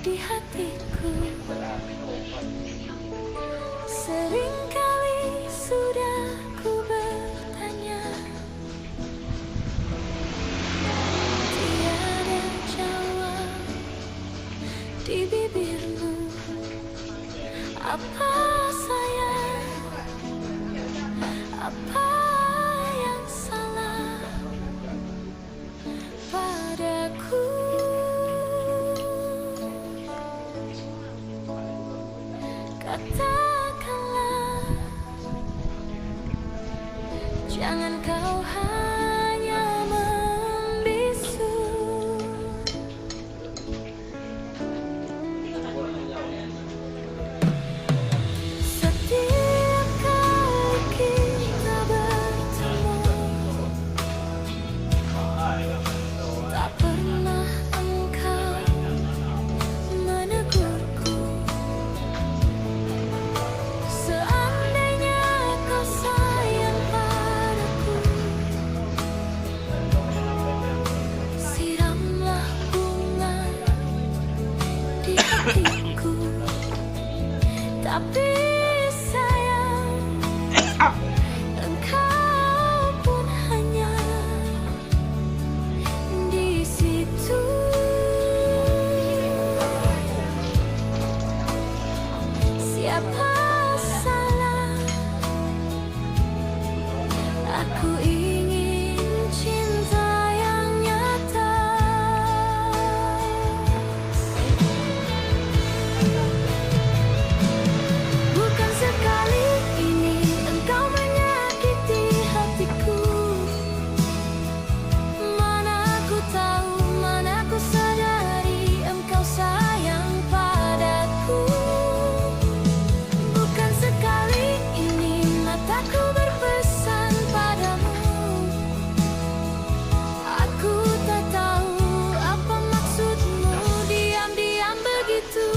di hatiku. Seringkali sudah ku bertanya, tiada jawab di bibirmu. Apa sayang, apa yang salah padaku? Katakanlah, jangan kau hanya membisu. Setiap kali kita bertemu, tak pernah engkau menegurku. Seandainya kau sayang padaku, siramlah bunga di hatiku. Tapi sayang, engkau pun hanya di situ. Siapa salah? Aku ingin cinta yang nyata. Bukan sekali ini engkau menyakiti hatiku. Mana aku tahu, mana aku sadari engkau sayang padaku. Bukan sekali ini mataku berpesan padamu. Aku tak tahu apa maksudmu diam-diam begitu.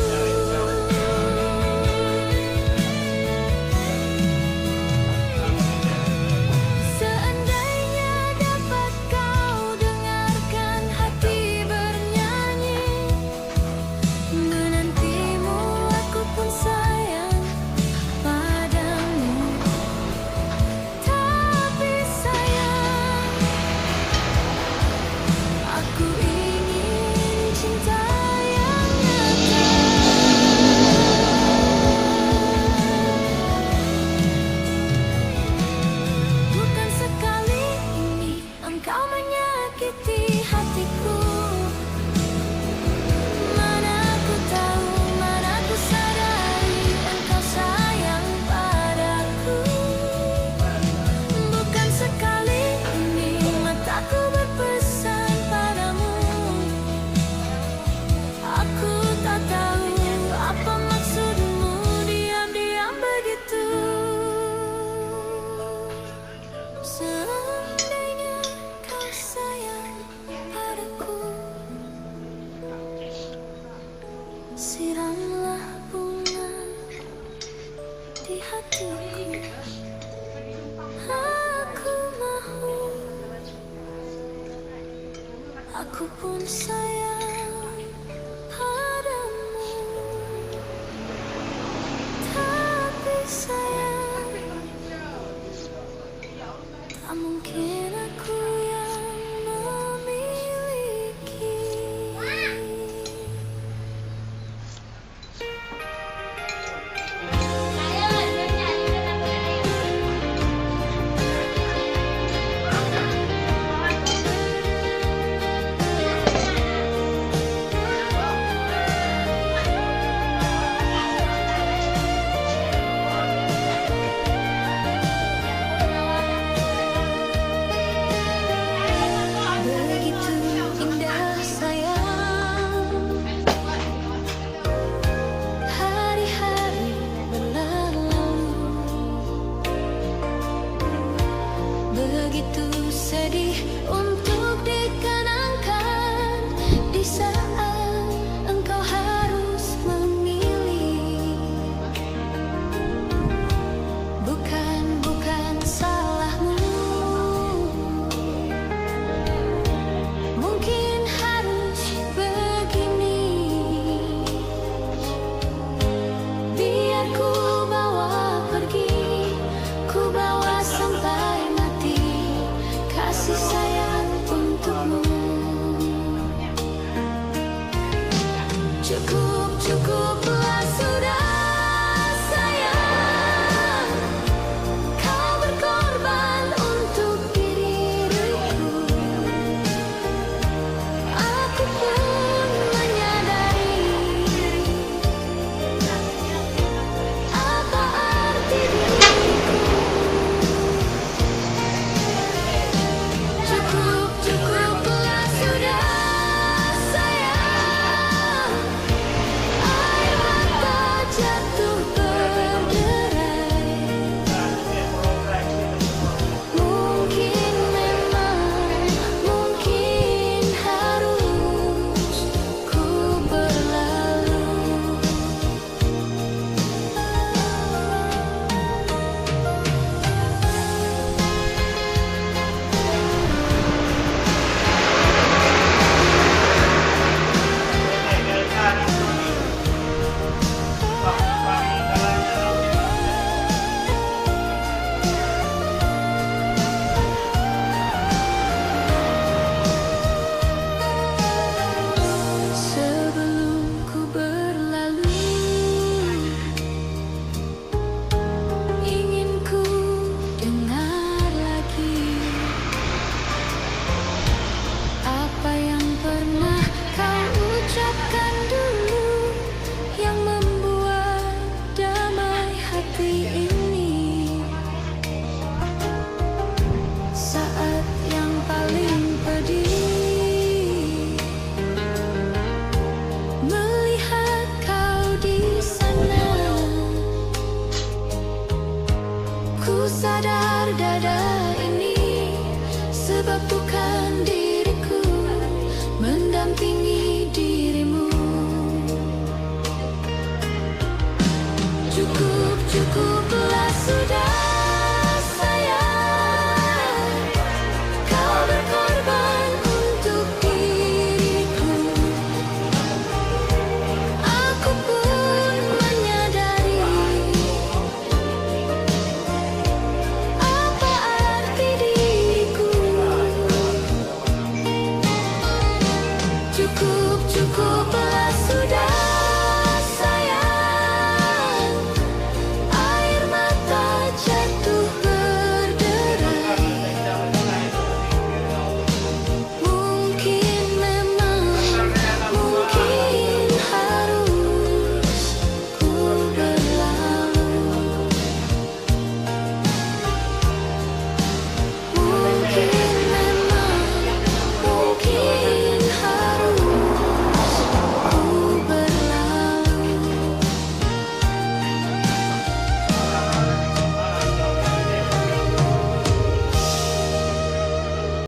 Seandainya dapat kau dengarkan hati bernyanyi, menantimu aku pun sayang padamu. Tapi sayang, aku ingin cinta yang nyata. Bukan sekali ini engkau menyakiti hatiku. Mana aku tahu, mana aku sadari engkau sayang padaku. Bukan sekali ini mataku berpesan padamu. Aku tak tahu apa maksudmu diam-diam begitu. Seandainya kau sayang padaku, siramlah bunga di hatiku. Aku mahu, aku pun sayang padamu. Tapi sayang, tak mungkin aku yang memiliki. Cukup, cukuplah sudah sayang. Kau berkorban untuk diriku. Aku pun menyadari apa arti diriku. Cukup, cukuplah sudah sayang. Air mata jatuh berderai. Mungkin memang, mungkin harus ku berlalu. Sebelum ku berlalu, ingin ku dengar lagi apa yang pernah kau ucapkan dulu, yang membuat damai hati ini. Saat yang paling pedih, melihat kau di sana, ku sadar dada ini sebab bukan diriku mendampingi dirimu. Cukup, cukuplah sudah sayang. Kau berkorban untuk diriku. Aku pun menyadari apa arti diriku. Cukup, cukuplah